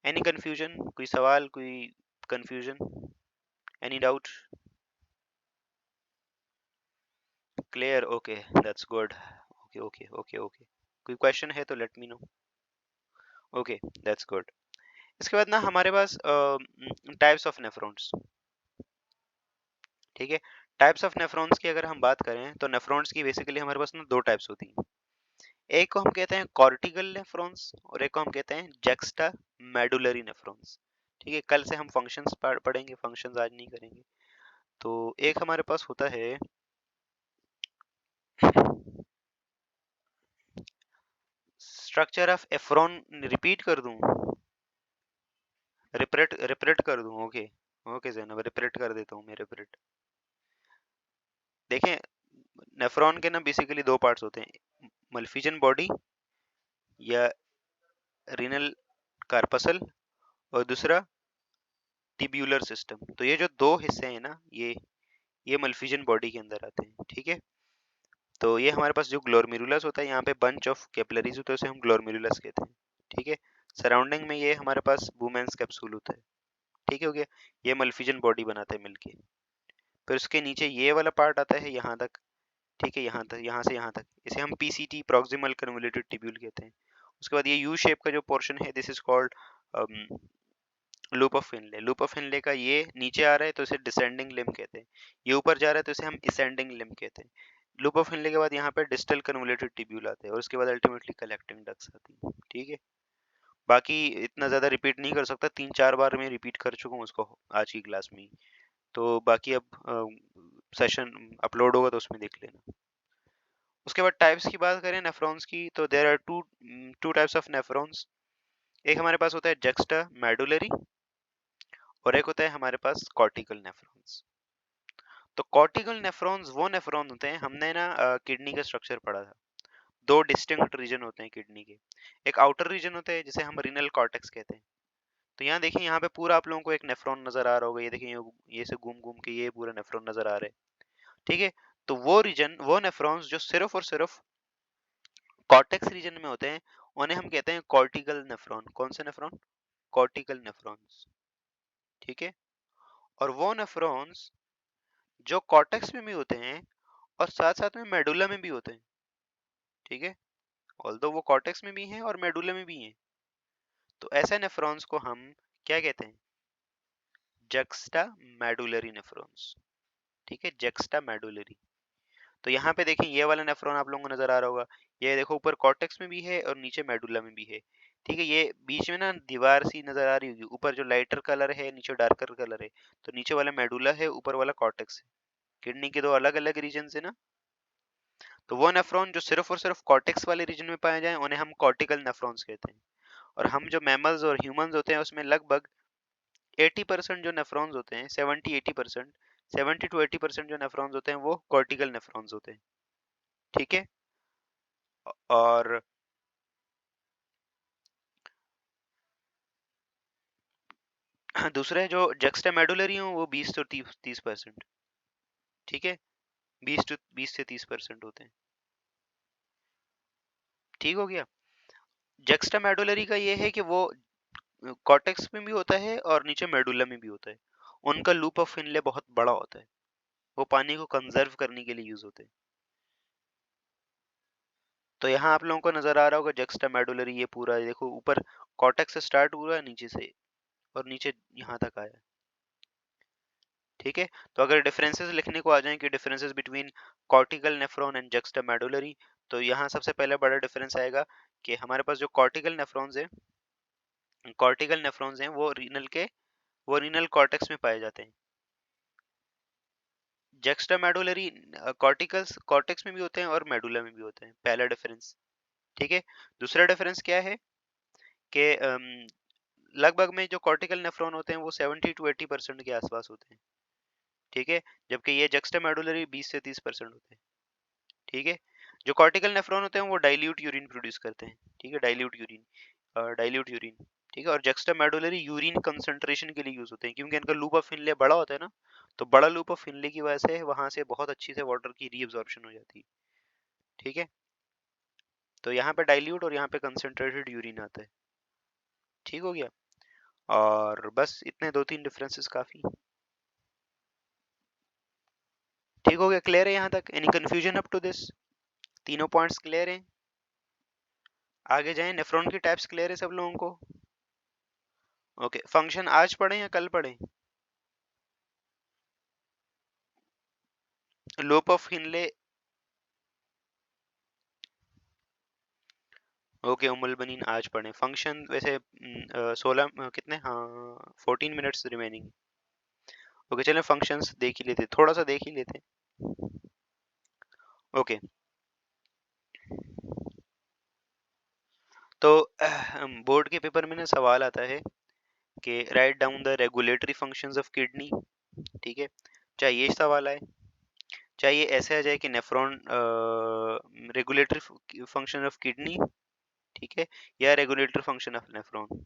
Any confusion, कोई सवाल, कोई confusion, any doubt? Clear, okay, that's good. Okay okay okay okay, कोई क्वेश्चन है तो let me know. Okay, that's good. इसके बाद ना हमारे पास टाइप्स ऑफ नेफ्रॉन्स, ठीक है। टाइप्स ऑफ नेफ्रॉन्स की अगर हम बात करें तो नेफ्रॉन्स की बेसिकली हमारे पास ना दो टाइप्स होती हैं। एक को हम कहते हैं कॉर्टिकल नेफ्रॉन्स और एक को हम कहते हैं जेक्स्टा मेडुलरी नेफ्रॉन्स, ठीक है। कल से हम फंक्शंस पढ़ेंगे, फंक्शंस आज नहीं करेंगे। तो एक हमारे पास होता है स्ट्रक्चर ऑफ एफ्रॉन, रिपीट कर दूं? रिपीट रिपीट कर दूं? ओके ओके जैनब, रिपीट कर देता हूँ मैं, रिपीट। देखें, नेफ्रॉन के ना बेसिकली दो पार्ट्स होते हैं, मल्फिजन बॉडी या रीनल कार्पसल और दूसरा टिब्यूलर सिस्टम। तो ये जो दो हिस्से हैं ना, ये मल्फिजन बॉडी के अंदर आते हैं, ठीक है। तो ये हमारे पास जो ग्लोमेरुलस होता है, यहाँ पे बंच ऑफ कैपिलरीज होते हैं, उसे हम ग्लोमेरुलस कहते हैं, ठीक है। सराउंडिंग में ये हमारे पास वुमेन्स कैप्सूल होता है, ठीक है, हो गया। ये मल्फिजन बॉडी बनाते हैं मिलके। फिर उसके नीचे ये वाला पार्ट आता है यहाँ तक, ठीक है, यहाँ तक, यहाँ से यहाँ तक, इसे हम पीसीटी, प्रॉक्सिमल कन्वोल्यूटेड ट्यूब्यूल कहते हैं। उसके बाद ये यू शेप का जो पोर्शन है, this is called loop of फिनले। Loop of Henle का ये नीचे आ रहा है तो इसे डिसेंडिंग लिम्ब कहते हैं, ये ऊपर जा रहा है तो इसे हम असेंडिंग लिम्ब कहते हैं। लूप ऑफ फिनले के बाद यहाँ पे डिस्टल कन्वोल्यूटेड ट्यूब्यूल आते हैं और उसके बाद अल्टीमेटली कलेक्टिंग डक्ट्स आती हैं, ठीक है। बाकी इतना ज्यादा रिपीट नहीं कर सकता, 3-4 बार मैं रिपीट कर चुका हूँ उसको आज की क्लास में ही। तो बाकी अब सेशन अपलोड होगा तो उसमें देख लेना। उसके बाद टाइप्स की बात करें नेफ्रॉन्स की, तो there are two types of nephrons. एक हमारे पास होता है जक्स्टा मेडुलरी और एक होता है हमारे पास कॉर्टिकल नेफ्रॉन्स। तो कॉर्टिकल नेफ्रॉन्स वो नेफ्रॉन होते हैं, हमने ना किडनी का स्ट्रक्चर पढ़ा था, दो डिस्टिंक्ट रीजन होते हैं किडनी के। एक आउटर रीजन होता है जिसे हम रीनल कॉर्टेक्स कहते हैं। तो यहाँ देखिए, यहाँ पे पूरा आप लोगों को एक नेफ्रॉन नजर आ रहा होगा, ये देखिए, ये से घूम घूम के ये पूरा नेफ्रॉन नजर आ रहा है, ठीक है। तो वो रीजन, वो नेफ्रॉन्स जो सिर्फ और सिर्फ कॉर्टेक्स रीजन में होते हैं, उन्हें हम कहते हैं कॉर्टिकल नेफ्रॉन। कौन से नेफ्रॉन? कॉर्टिकल नेफ्रॉन्स, ठीक है। और वो नेफ्रॉन्स जो कॉर्टेक्स में भी होते हैं और साथ साथ में मेडुला में भी होते हैं, ठीक है। ऑल्दो वो कॉर्टेक्स में भी हैं और मेडुला में भी हैं, तो ऐसे नेफ्रॉन्स को हम क्या कहते हैं? जक्स्टा मेडुलरी नेफ्रॉन्स, ठीक है, जक्स्टा मेडुलरी। तो यहाँ पे देखें, ये वाला नेफ्रॉन आप लोगों को नजर आ रहा होगा, ये देखो ऊपर कॉर्टेक्स में भी है और नीचे मेडुला में भी है, ठीक है। ये बीच में ना दीवार सी नजर आ रही होगी, ऊपर जो लाइटर कलर है नीचे डार्कर कलर है, तो नीचे वाला मेडुला है, ऊपर वाला कॉर्टेक्स है। किडनी के दो अलग अलग रीजन है ना। तो वो नेफ्रॉन जो सिर्फ और सिर्फ कॉर्टेक्स वाले रीजन में पाए जाए, उन्हें हम कॉर्टिकल नेफ्रॉन्स कहते हैं। और हम जो मैमल्स और ह्यूमंस होते हैं उसमें लगभग 80% जो नेफ्रॉन्स होते हैं, 70-80%, 70 to 80% जो नेफ्रॉन्स होते हैं वो कॉर्टिकल नेफ्रॉन्स होते हैं, ठीक है। और दूसरे जो जक्स्टामेडुलरी हो वो 20 to 30%, ठीक है, 20 से 30% होते हैं, ठीक हो गया। जक्स्टामेडुलरी का ये है कि वो कॉर्टेक्स में भी होता है और नीचे मेडुला में भी होता है। उनका लूप ऑफ फिनले बहुत बड़ा होता है, वो पानी को कंजर्व करने के लिए यूज होते हैं। तो यहाँ आप लोगों को नजर आ रहा होगा जक्स्टामेडुलरी, ये पूरा देखो, ऊपर कॉर्टेक्स से स्टार्ट हुआ है नीचे से और नीचे यहाँ तक आया, ठीक है। तो अगर डिफरेंसेस लिखने को आ जाए कि differences between cortical nephron and juxtamedullary, तो यहाँ सबसे पहले बड़ा डिफरेंस आएगा कि हमारे पास जो कॉर्टिकल नेफ्रॉन्स हैं वो रीनल कॉर्टेक्स में पाए जाते हैं। जक्स्टामेडुलरी कॉर्टिकल्स कॉर्टेक्स में भी होते हैं और मेडुला में भी होते हैं, पहला डिफरेंस, ठीक है। दूसरा डिफरेंस क्या है कि लगभग में जो कॉर्टिकल नेफ्रॉन होते हैं वो 70 to 80% के आसपास होते हैं, ठीक है, जबकि ये जक्स्टामेडुलरी 20 से 30% होते हैं, ठीक है। जो कॉर्टिकल नेफ्रॉन होते हैं वो डाइल्यूट यूरिन प्रोड्यूस करते हैं, ठीक है, डाइल्यूट यूरिन, डाइल्यूट यूरिन। ठीक है। और जुक्स्टामेडुलरी यूरिन कंसंट्रेशन के लिए यूज होते हैं, क्योंकि इनका लूप ऑफ फिनले बड़ा होता है ना, तो बड़ा लूप ऑफ फिनले की वजह से वहां से बहुत अच्छी से वाटर की रीअब्जॉर्प्शन हो जाती है। ठीक है, तो यहाँ पे डाइल्यूट और यहाँ पे कंसंट्रेटेड यूरिन आता है। ठीक हो गया। और बस इतने दो तीन डिफरेंसेस काफी। ठीक हो गया, क्लियर है यहाँ तक? Any confusion up to this? तीनों पॉइंट्स क्लियर हैं? आगे जाएं, नेफ्रॉन की टाइप्स क्लियर है सब लोगों को? ओके, फंक्शन आज पढ़ें या कल पढ़ें? लूप ऑफ हिनले, ओके उमुल बनीन आज पढ़ें। फंक्शन वैसे 16 कितने, हाँ 14 मिनट्स रिमेनिंग। ओके चलें, फंक्शंस देख ही लेते, थोड़ा सा देख ही लेते। ओके, तो बोर्ड के पेपर में ना सवाल आता है कि right down the regulatory functions of kidney. ठीक है, चाहे ये सवाल आए, चाहे ये ऐसे आ जाए कि nephron regulatory function of kidney, ठीक है, या रेगुलेटरी फंक्शन ऑफ नेफ्रॉन।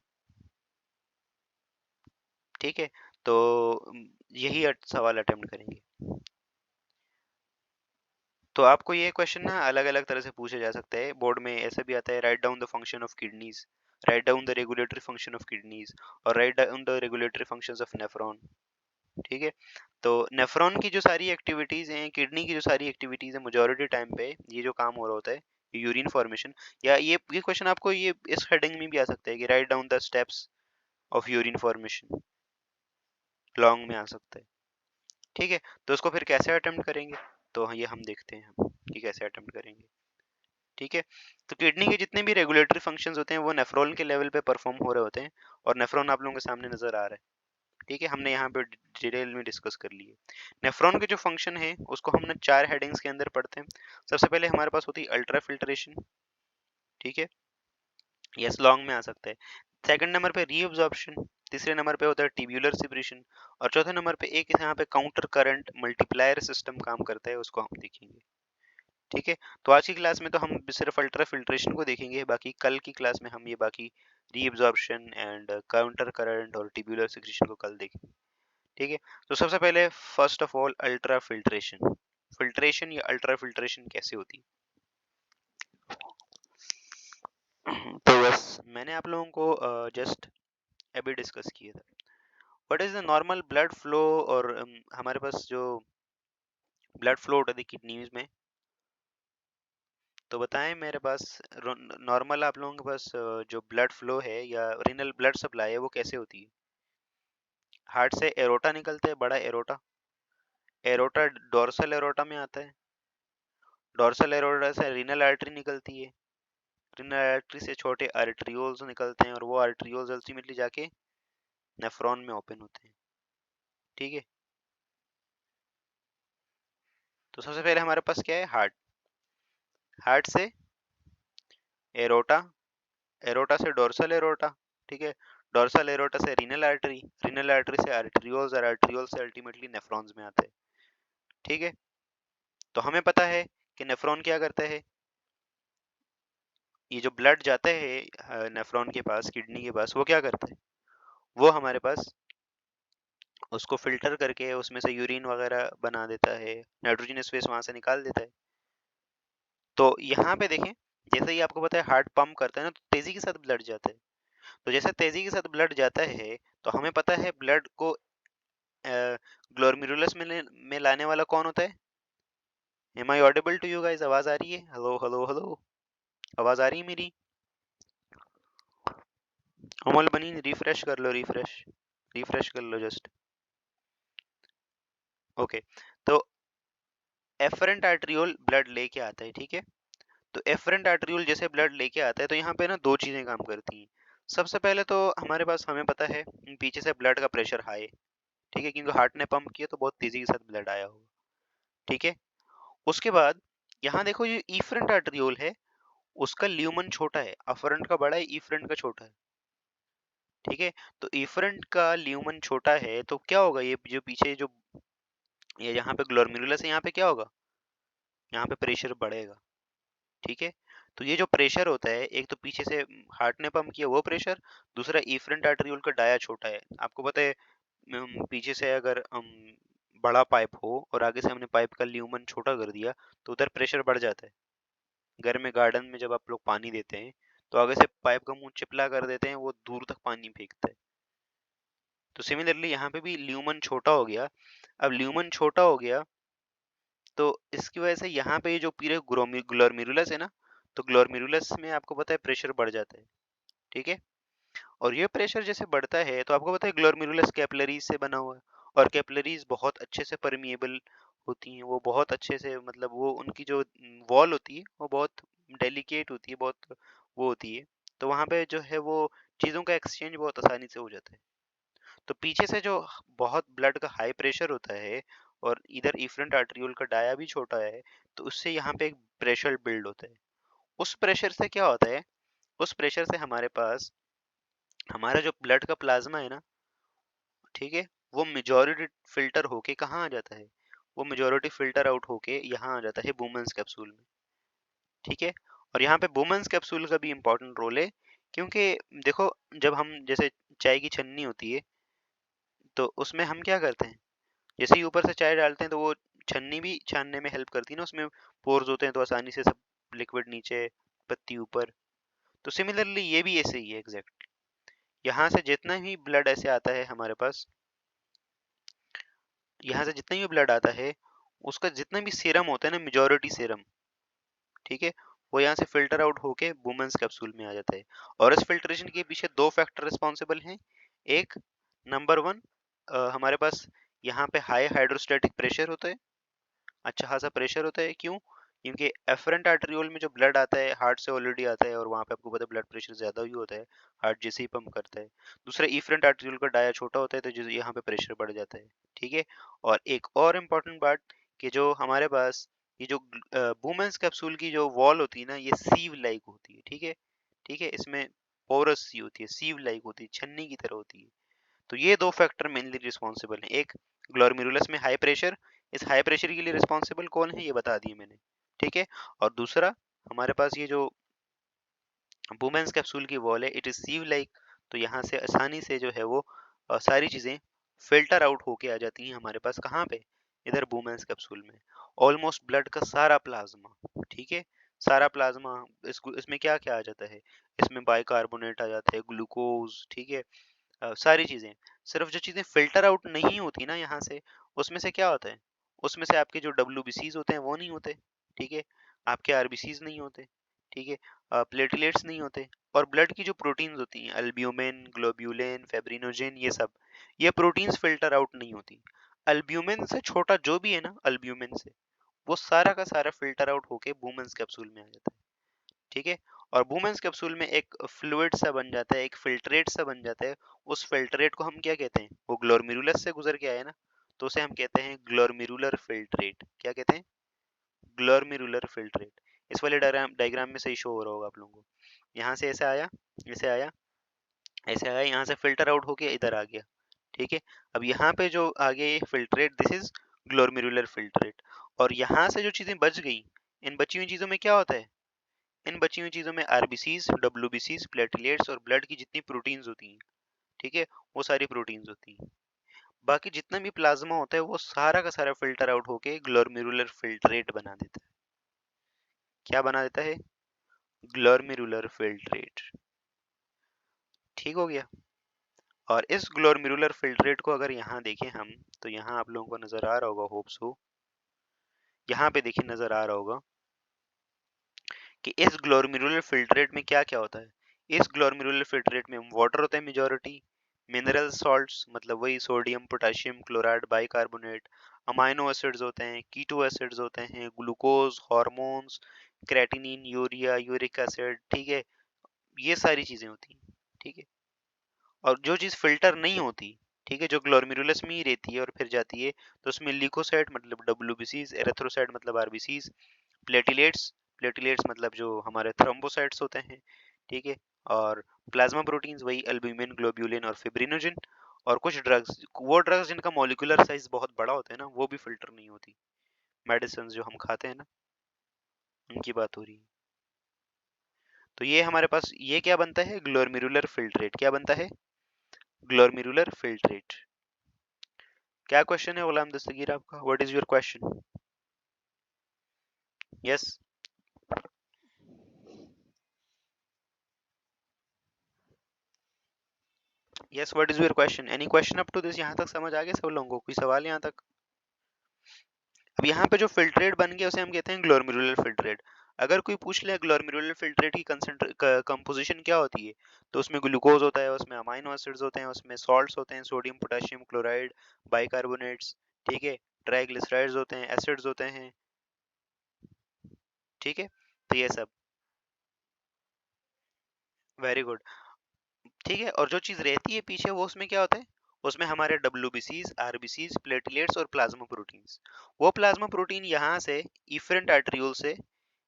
ठीक है, तो यही सवाल अटेम्प्ट करेंगे। तो आपको ये क्वेश्चन ना अलग अलग तरह से पूछा जा सकता है, बोर्ड में ऐसे भी आता है write down the function of kidneys, write down the regulatory function of kidneys, और write down the regulatory functions of nephron. ठीक है, तो नेफ्रॉन की जो सारी एक्टिविटीज हैं, किडनी की जो सारी एक्टिविटीज है, मेजॉरिटी टाइम पे ये जो काम हो रहा होता है यूरिन फॉर्मेशन, या ये क्वेश्चन आपको ये इस हेडिंग में भी आ सकता है कि right down the steps of urine formation, long में आ सकता है। ठीक है, तो उसको फिर कैसे अटेम्प्ट करेंगे, तो ये हम देखते हैं हम कि कैसे अटेम्प्ट करेंगे। ठीक है, तो किडनी के जितने भी रेगुलेटरी फंक्शंस होते हैं वो नेफ्रॉन के लेवल पे परफॉर्म हो रहे होते हैं, और नेफ्रॉन आप लोगों के सामने नजर आ रहा है। ठीक है, हमने यहाँ पे डिटेल में डिस्कस कर लिए। नेफ्रॉन के जो फंक्शन है उसको हमने 4 हेडिंग्स के अंदर पढ़ते हैं। सबसे पहले हमारे पास होती है अल्ट्रा फिल्ट्रेशन। ठीक है, यस लॉन्ग में आ सकता है। सेकंड नंबर पे रीअब्जॉर्प्शन, तीसरे नंबर पे होता है ट्यूब्यूलर सिब्रेशन, और चौथे नंबर पे एक यहाँ पे काउंटर करंट मल्टीप्लायर सिस्टम काम करता है, उसको हम देखेंगे। ठीक है, तो आज की क्लास में तो हम सिर्फ अल्ट्रा फिल्ट्रेशन को देखेंगे, बाकी कल की क्लास में हम ये बाकी रीअब्जॉर्प्शन एंड काउंटर करंट और ट्यूब्यूलर सिक्रेशन को कल देखेंगे। ठीक है, तो सबसे पहले first of all ultra filtration. Filtration या अल्ट्रा फिल्ट्रेशन कैसे होती है? तो बस मैंने आप लोगों को जस्ट अभी डिस्कस किया था what is the normal blood flow, और हमारे पास जो ब्लड फ्लो होता है किडनीज में, तो बताएं मेरे पास नॉर्मल आप लोगों के पास जो ब्लड फ्लो है या रीनल ब्लड सप्लाई है वो कैसे होती है? हार्ट से एरोटा निकलता है, बड़ा एरोटा, एरोटा डोर्सल एरोटा में आता है, डोर्सल एरोटा से रीनल आर्टरी निकलती है, रीनल आर्टरी से छोटे आर्टरियोल्स निकलते हैं, और वो आर्टरियोल्स अल्टीमेटली जाके नेफ्रॉन में ओपन होते हैं। ठीक है, तो सबसे पहले हमारे पास क्या है, हार्ट, हार्ट से एरोटा, एरोटा से डोर्सल एरोटा, ठीक है, डोर्सल एरोटा से रीनल आर्टरी, रीनल आर्टरी से आर्टरियोल्स, और आर्टरियोल्स से अल्टीमेटली नेफ्रॉन्स में आते हैं। ठीक है, तो हमें पता है कि नेफ्रॉन क्या करता है, ये जो ब्लड जाता है नेफ्रॉन के पास, किडनी के पास, वो क्या करता है, वो हमारे पास उसको फिल्टर करके उसमें से यूरिन वगैरह बना देता है, नाइट्रोजनस वेस्ट वहां से निकाल देता है। तो यहाँ पे देखें, जैसे ही आपको पता है हार्ट पंप करता है ना, तो तेजी के साथ ब्लड जाता है, तो जैसे तेजी के साथ ब्लड जाता है तो हमें पता है ब्लड को ग्लोमेरुलस में लाने वाला कौन होता है? Am I audible to you guys? आवाज आ रही है? हेलो हेलो हेलो, आवाज आ रही है मेरी? अमोल बनी रिफ्रेश कर लो, रिफ्रेश, रिफ्रेश कर लो जस्ट। ओके, तो एफरेंट आर्टरियोल ब्लड लेके आता है। ठीक है, तो एफरेंट आर्टरियोल जैसे ब्लड लेके आता है तो यहाँ पे ना दो चीजें काम करती हैं। सबसे पहले तो हमारे पास, हमें पता है पीछे से ब्लड का प्रेशर हाई, ठीक है, क्योंकि हार्ट ने पंप किया तो बहुत तेजी के साथ ब्लड आया होगा। ठीक है, उसके बाद यहाँ देखो ये इफरेंट आर्टरियोल है, उसका ल्यूमन छोटा है, अफरेंट का बड़ा है, इफरेंट का छोटा है। ठीक है, तो इफरेंट का ल्यूमन छोटा है तो क्या होगा, ये जो पीछे जो ये यहाँ पे ग्लोमेरुलस है, यहाँ पे क्या होगा, यहाँ पे प्रेशर बढ़ेगा। ठीक है, तो ये जो प्रेशर होता है, एक तो पीछे से हार्ट ने पंप किया वो प्रेशर, दूसरा इफरेंट आर्टरियोल का डाया छोटा है। आपको पता है पीछे से अगर बड़ा पाइप हो और आगे से हमने पाइप का ल्यूमन छोटा कर दिया तो उधर प्रेशर बढ़ जाता है। घर में गार्डन में जब आप लोग पानी देते हैं तो आगे से पाइप का मुंह चिपला कर देते हैं, वो दूर तक पानी फेंकता है। तो सिमिलरली यहाँ पे भी ल्यूमन छोटा हो गया। अब ल्यूमन छोटा हो गया तो इसकी वजह से यहाँ पे ये जो पूरे ग्लोमेरुलस है ना, तो ग्लोमेरुलस में आपको पता है प्रेशर बढ़ जाता है। ठीक है। और ये प्रेशर जैसे बढ़ता है तो आपको पता है ग्लोमेरुलस कैपिलरीज से बना हुआ है, और कैपिलरीज बहुत अच्छे से परमिएबल होती हैं। वो बहुत अच्छे से, मतलब वो उनकी जो वॉल होती है वो बहुत डेलिकेट होती है, बहुत वो होती है। तो वहाँ पे जो है वो चीज़ों का एक्सचेंज बहुत आसानी से हो जाता है। तो पीछे से जो बहुत ब्लड का हाई प्रेशर होता है और इधर इफरेंट आर्टरियोल का डाया भी छोटा है, तो उससे यहाँ पे एक प्रेशर बिल्ड होता है। उस प्रेशर से क्या होता है, उस प्रेशर से हमारे पास हमारा जो ब्लड का प्लाज्मा है ना, ठीक है, वो मेजॉरिटी फिल्टर होके कहाँ आ जाता है, वो मेजॉरिटी फिल्टर आउट होके यहाँ आ जाता है बूमेंस कैप्सूल में। ठीक है। और यहाँ पे बूमेंस कैप्सूल का भी इम्पोर्टेंट रोल है, क्योंकि देखो जब हम जैसे चाय की छन्नी होती है तो उसमें हम क्या करते हैं, जैसे ही ऊपर से चाय डालते हैं तो वो छन्नी भी छानने में हेल्प करती है ना, उसमें पोर्स होते हैं तो आसानी से सब लिक्विड नीचे, पत्ती ऊपर। तो सिमिलरली ये भी ऐसे ही है एग्जैक्ट। यहाँ से जितना भी ब्लड ऐसे आता है हमारे पास, यहाँ से जितना भी ब्लड आता है उसका जितना भी सीरम होता है ना, मेजॉरिटी सीरम, ठीक है, वो यहाँ से फिल्टर आउट होके वुमेन्स कैप्सूल में आ जाता है। और इस फिल्ट्रेशन के पीछे दो फैक्टर रिस्पॉन्सिबल हैं। एक, नंबर वन, हमारे पास यहाँ पे हाई हाइड्रोस्टेटिक प्रेशर होता है, अच्छा खासा प्रेशर होता है। क्यों? क्योंकि एफरेंट आर्टरियोल में जो ब्लड आता है हार्ट से ऑलरेडी आता है, और वहाँ पे आपको पता है ब्लड प्रेशर ज़्यादा ही होता है, हार्ट जैसे ही पंप करता है। दूसरा, इफरेंट आर्टरियोल का डाया छोटा होता है तो जो यहाँ पे प्रेशर बढ़ जाता है। ठीक है। और एक और इम्पॉर्टेंट बात, कि जो हमारे पास ये जो वुमेन्स कैप्सूल की जो वॉल होती है ना, ये सीव लाइक होती है। ठीक है। ठीक है, इसमें पोरस सी होती है, सीव लाइक होती है, छन्नी की तरह होती है। तो ये दो फैक्टर मेनली रिस्पॉन्सिबल हैं। एक, ग्लोमेरुलस में हाई प्रेशर, इस हाई प्रेशर के लिए रिस्पॉन्सिबल कौन है ये बता दिए मैंने। ठीक है। और दूसरा, हमारे पास ये जो वुमेन्स कैप्सूल की वॉल है, इट इज सीव लाइक, तो यहाँ से आसानी से जो है वो सारी चीजें फिल्टर आउट होके आ जाती हैं हमारे पास। कहाँ पे? इधर वुमेन्स कैप्सूल में। ऑलमोस्ट ब्लड का सारा प्लाज्मा, ठीक है, सारा प्लाज्मा, इसमें क्या क्या आ जाता है, इसमें बाइकार्बोनेट आ जाता है, ग्लूकोज, ठीक है, सारी चीजें। सिर्फ जो चीजें फिल्टर आउट नहीं होती ना यहाँ से, उसमें से क्या होता है, उसमें से आपके जो WBCs होते हैं वो नहीं होते। ठीक है। आपके RBCs नहीं होते। ठीक है। प्लेटलेट्स नहीं होते। और ब्लड की जो प्रोटीन्स होती हैं, अल्ब्यूमिन, ग्लोब्यूलिन, फेब्रिनोजेन, ये सब, ये प्रोटीन्स फिल्टर आउट नहीं होती। अल्ब्यूमिन से छोटा जो भी है ना, अल्ब्यूमिन से, वो सारा का सारा फिल्टर आउट होके वुमेन्स कैप्सूल में आ जाता है। ठीक है। और वुमेन्स कैप्सूल में एक फ्लूइड सा बन जाता है, एक फिल्ट्रेट सा बन जाता है। उस फिल्ट्रेट को हम क्या कहते हैं, वो ग्लोमेरुलस से गुजर के आया ना, तो उसे हम कहते हैं ग्लोमेरुलर फिल्ट्रेट। क्या कहते हैं? Glomerular filtrate. इस वाले डायग्राम डायग्राम में सही शो हो रहा होगा आप लोगों को। यहाँ से ऐसे आया, ऐसे आया, ऐसे आया, यहाँ से फिल्टर आउट होके इधर आ गया। ठीक है। अब यहाँ पे जो आ गया ये filtrate, this is glomerular filtrate. और यहाँ से जो चीजें बच गई, इन बची हुई चीजों में क्या होता है, इन बची हुई चीजों में RBCs, WBCs, प्लेटलेट्स और ब्लड की जितनी प्रोटीन्स होती हैं, ठीक है, वो सारी प्रोटीन्स होती हैं। बाकी जितना भी प्लाज्मा होता है वो सारा का सारा फिल्टर आउट होके ग्लोमेरुलर फिल्ट्रेट बना देता है। क्या बना देता है? Glomerular filtrate. ठीक हो गया। और इस ग्लोमेरुलर फिल्ट्रेट को अगर यहाँ देखें हम, तो यहाँ आप लोगों को नजर आ रहा होगा, होप सो, यहाँ पे देखिए नजर आ रहा होगा कि इस ग्लोमेरुलर फिल्ट्रेट में क्या क्या होता है। इस ग्लोमेरुलर फिल्ट्रेट में वाटर होता है मेजॉरिटी, मिनरल सॉल्ट्स मतलब वही sodium, potassium chloride, bicarbonate, amino acids होते हैं, कीटो एसिड्स होते हैं, glucose, hormones, creatinine, urea, uric acid, ठीक है, ये सारी चीजें होती हैं। ठीक है। और जो चीज फिल्टर नहीं होती, ठीक है, जो ग्लोमेरुलस में ही रहती है और फिर जाती है, तो उसमें लिकोसाइट मतलब WBCs, एरिथ्रोसाइट मतलब RBCs, प्लेटिलेट्स, प्लेटिलेट्स मतलब जो हमारे थ्रोम्बोसाइट्स होते हैं, ठीक है, और प्लाज्मा प्रोटीन्स वही अल्ब्यूमिन, ग्लोब्यूलिन और फिब्रिनोजन। और कुछ ड्रग्स, वो ड्रग्स जिनका मॉलिक्यूलर साइज बहुत बड़ा होता है ना, वो भी फिल्टर नहीं होती। मेडिसिन जो हम खाते हैं ना, उनकी बात हो रही है। तो ये हमारे पास ये क्या बनता है, ग्लोमेरुलर फिल्ट्रेट। क्या बनता है, ग्लोमेरुलर फिल्ट्रेट। क्या क्वेश्चन है गुलाम दस्तगीर आपका, what is your question? Yes yes, what is your question, any question up to this? यहाँ तक समझ आ गया सब लोगों को, कोई सवाल यहाँ तक? अब यहाँ पे जो फिल्ट्रेट बन गया उसे हम कहते हैं ग्लोमेरुलर फिल्ट्रेट। अगर कोई पूछ ले ग्लोमेरुलर फिल्ट्रेट की कंपोजिशन क्या होती है, तो उसमें ग्लूकोज होता है, उसमें अमाइनो एसिड्स होते हैं, उसमें सॉल्ट्स होते हैं, सोडियम पोटेशियम क्लोराइड, बाइकार्बोनेट्स, ठीक है, ट्राइग्लिसराइड्स होते हैं, एसिड्स होते हैं, ठीक है, तो ये सब। वेरी गुड, ठीक है। और जो चीज रहती है पीछे वो उसमें क्या होता है, उसमें हमारे डब्ल्यूबीसीज, आरबीसीज, प्लेटलेट्स और प्लाज्मा प्रोटीन्स। वो प्लाज्मा प्रोटीन यहाँ से इफरेंट आर्टरियोल से,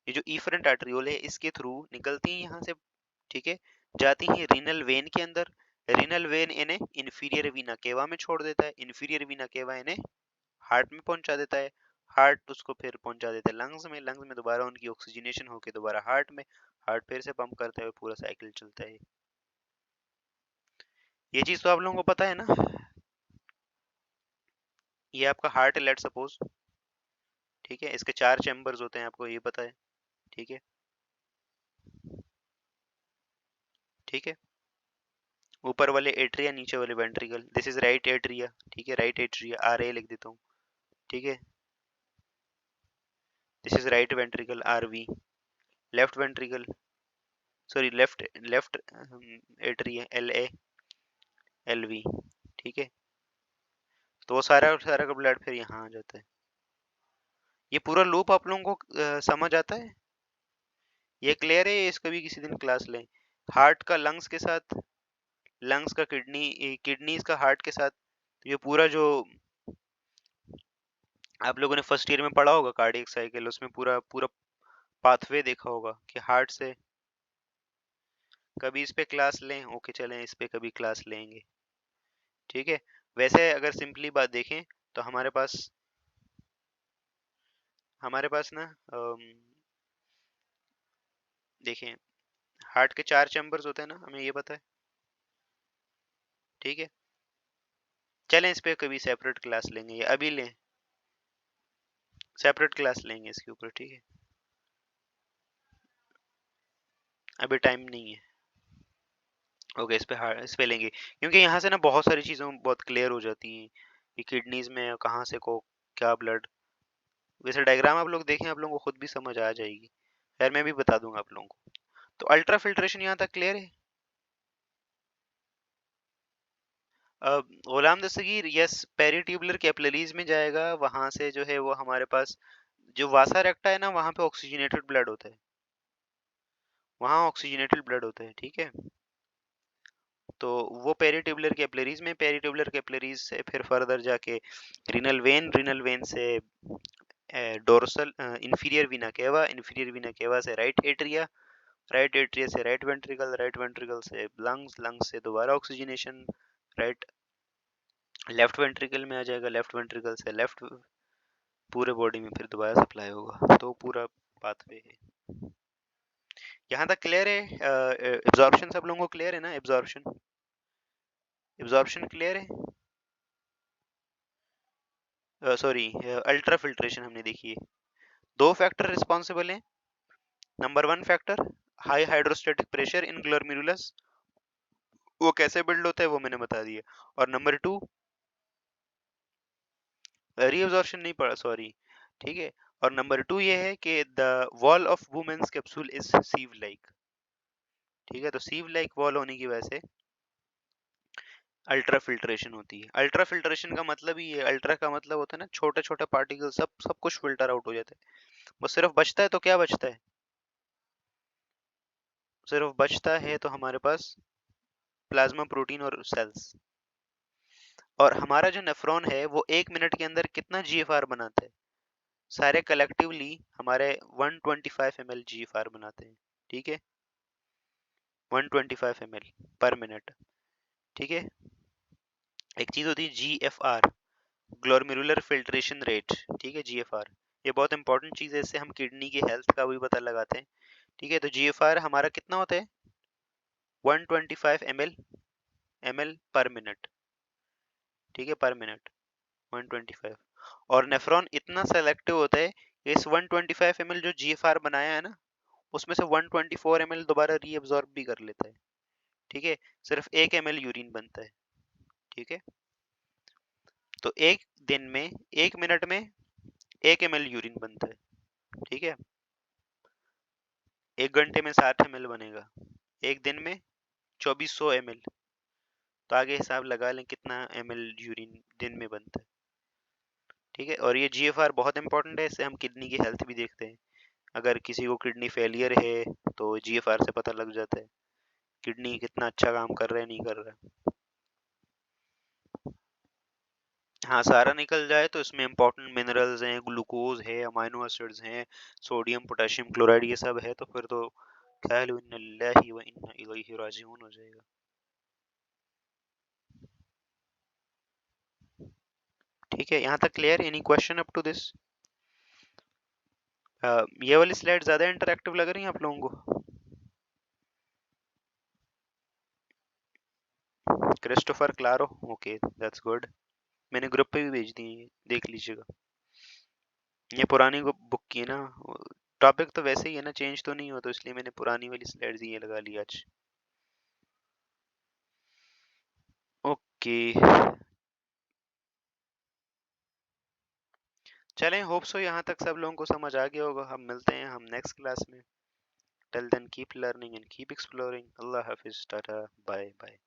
ये जो इफरेंट आर्टरियोल है इसके थ्रू निकलती हैं यहाँ से, ठीक है, जाती हैं रीनल वेन के अंदर। रीनल वेन इन्हें इंफीरियर वीना केवा में छोड़ देता है, इंफीरियर वीना केवा इन्हें हार्ट में पहुंचा देता है, हार्ट उसको फिर पहुंचा देता है लंग्स में, लंग्स में दोबारा उनकी ऑक्सीजनेशन होकर दोबारा हार्ट में, हार्ट फिर से पंप करता है, पूरा साइकिल चलता है। ये चीज तो आप लोगों को पता है ना, ये आपका हार्ट है लेट सपोज, ठीक है, इसके 4 चैम्बर्स होते हैं, आपको ये पता है, ठीक है, ठीक है, ऊपर वाले एट्रिया, नीचे वाले ventricle, this is right atria, ठीक है, राइट एट्रिया, आर ए लिख देता हूँ, ठीक है, this is right ventricle, R V, left ventricle, sorry left left atria, L A, L V, ठीक है, तो वो सारा सारा का ब्लड फिर यहाँ आ जाता है। ये पूरा लूप आप लोगों को समझ आता है, ये क्लियर है, इसका भी किसी दिन क्लास लें। हार्ट का लंग्स के साथ, लंग्स का किडनी, किडनीज का हार्ट के साथ, तो ये पूरा जो आप लोगों ने फर्स्ट ईयर में पढ़ा होगा कार्डियक साइकिल, उसमें पूरा पूरा पाथवे देखा होगा कि हार्ट से, कभी इस पे क्लास लें, ओके चलें इस पे कभी क्लास लेंगे, ठीक है। वैसे अगर सिंपली बात देखें तो हमारे पास ना देखें, हार्ट के 4 चैम्बर्स होते हैं ना, हमें ये पता है, ठीक है। चलें इस पे कभी सेपरेट क्लास लेंगे, या अभी लें, सेपरेट क्लास लेंगे इसके ऊपर, ठीक है, अभी टाइम नहीं है। ओके, इस पे लेंगे, क्योंकि यहाँ से ना बहुत सारी चीज़ें बहुत क्लियर हो जाती हैं कि किडनीज में कहाँ से को क्या ब्लड, वैसे डायग्राम आप लोग देखें, आप लोगों को खुद भी समझ आ जाएगी, खैर मैं भी बता दूंगा आप लोगों को। तो अल्ट्रा फिल्ट्रेशन यहाँ तक क्लियर है? गुलाम दस्तगीर, यस, पेरिट्यूबुलर कैपिलरीज में जाएगा, वहां से जो है वो हमारे पास जो वासा रेक्टा है ना, वहां पे ऑक्सीजनेटेड ब्लड होता है, वहां ऑक्सीजनेटेड ब्लड होता है, ठीक है। तो वो पेरिट्यूबुलर कैपिलरीज में, पेरिट्यूबुलर कैपिलरीज से फिर फर्दर जाके रीनल वेन, रीनल वेन से डोर्सल, इंफीरियर वीना केवा, इंफीरियर वीना केवा से राइट एट्रिया, राइट एट्रिया से राइट वेंट्रिकल, राइट वेंट्रिकल से लंग्स, लंग्स से दोबारा ऑक्सीजनेशन, राइट लेफ्ट वेंट्रिकल में आ जाएगा, लेफ्ट वेंट्रिकल से लेफ्ट पूरे बॉडी में फिर दोबारा सप्लाई होगा, तो पूरा पाथवे है। यहाँ तक क्लियर है? एब्जॉर्प्शन सब लोगों को क्लियर है ना? एब्जॉर्प्शन, एब्जॉर्प्शन क्लियर है? सॉरी, अल्ट्रा फिल्ट्रेशन हमने देखी है। दो फैक्टर रिस्पॉन्सिबल हैं। Number 1 factor, high hydrostatic pressure in glomerulus, वो कैसे बिल्ड होता है वो मैंने बता दिया। और नंबर 2, रीअब्जॉर्प्शन नहीं पड़ा, सॉरी, ठीक है। और नंबर 2 ये है कि the wall of Bowman's capsule is sieve like, ठीक है, तो सीव लाइक वॉल होने की वजह से अल्ट्रा फिल्ट्रेशन होती है। अल्ट्रा फिल्ट्रेशन का मतलब ही है, अल्ट्रा का मतलब होता है ना छोटे छोटे पार्टिकल, सब सब कुछ फिल्टर आउट हो जाता है, बस सिर्फ बचता है, तो क्या बचता है, सिर्फ बचता है तो हमारे पास प्लाज्मा प्रोटीन और सेल्स। और हमारा जो नेफ्रॉन है वो 1 मिनट के अंदर कितना जीएफआर बनाता है, सारे कलेक्टिवली हमारे 125 ml जीएफआर बनाते हैं, ठीक है, 125 ml पर मिनट, ठीक है। एक चीज होती है जीएफआर, ग्लोमेरुलर फिल्ट्रेशन रेट, ठीक है, जीएफआर, ये बहुत इंपॉर्टेंट चीज़ है, इससे हम किडनी की हेल्थ का भी पता लगाते हैं। ठीक है, तो जीएफआर हमारा कितना होता है? 125 ml पर मिनट। ठीक है, पर मिनट 125। और नेफ्रॉन इतना सेलेक्टिव होता है कि इस 125 ml जो जीएफआर बनाया है ना, उसमें से 124 ml दोबारा रीअब्सॉर्ब भी कर लेता है। ठीक है, सिर्फ 1 ml यूरिन बनता है। ठीक है, तो एक दिन में, 1 मिनट में 1 ml यूरिन बनता है। ठीक है, 1 घंटे में 60 ml बनेगा, एक दिन में 2400 ml। तो आगे हिसाब लगा लें कितना ml यूरिन दिन में बनता है। ठीक है, और ये जीएफआर बहुत इंपॉर्टेंट है, इससे हम किडनी की हेल्थ भी देखते हैं। अगर किसी को किडनी फेलियर है तो जीएफआर से पता लग जाता है किडनी कितना अच्छा काम कर रहा है, नहीं कर रहा है। हाँ, सारा निकल जाए तो इसमें इंपॉर्टेंट मिनरल्स हैं, ग्लूकोज है, अमाइनो एसिड्स हैं, सोडियम पोटेशियम क्लोराइड, ये सब है, तो फिर तो ख्याल इन्ना लिल्लाहि व इन्ना इलैहि राजिऊन हो जाएगा। ठीक है, यहाँ तक clear? Any question up to this? ये वाली स्लाइड ज्यादा इंटरेक्टिव लग रही है आप लोगों को? Christopher Claro, okay that's good. मैंने ग्रुप पे भी भेज दी है, देख लीजिएगा। ये पुरानी बुक की है ना, टॉपिक तो वैसे ही है ना, चेंज तो नहीं हो, तो इसलिए मैंने पुरानी वाली स्लाइड्स ये लगा ली आज। ओके, चलें, होप सो यहाँ तक सब लोगों को समझ आ गया होगा। हम मिलते हैं हम नेक्स्ट क्लास में। Till then keep learning and keep exploring. अल्लाह हाफिज, टाटा, बाय बाय।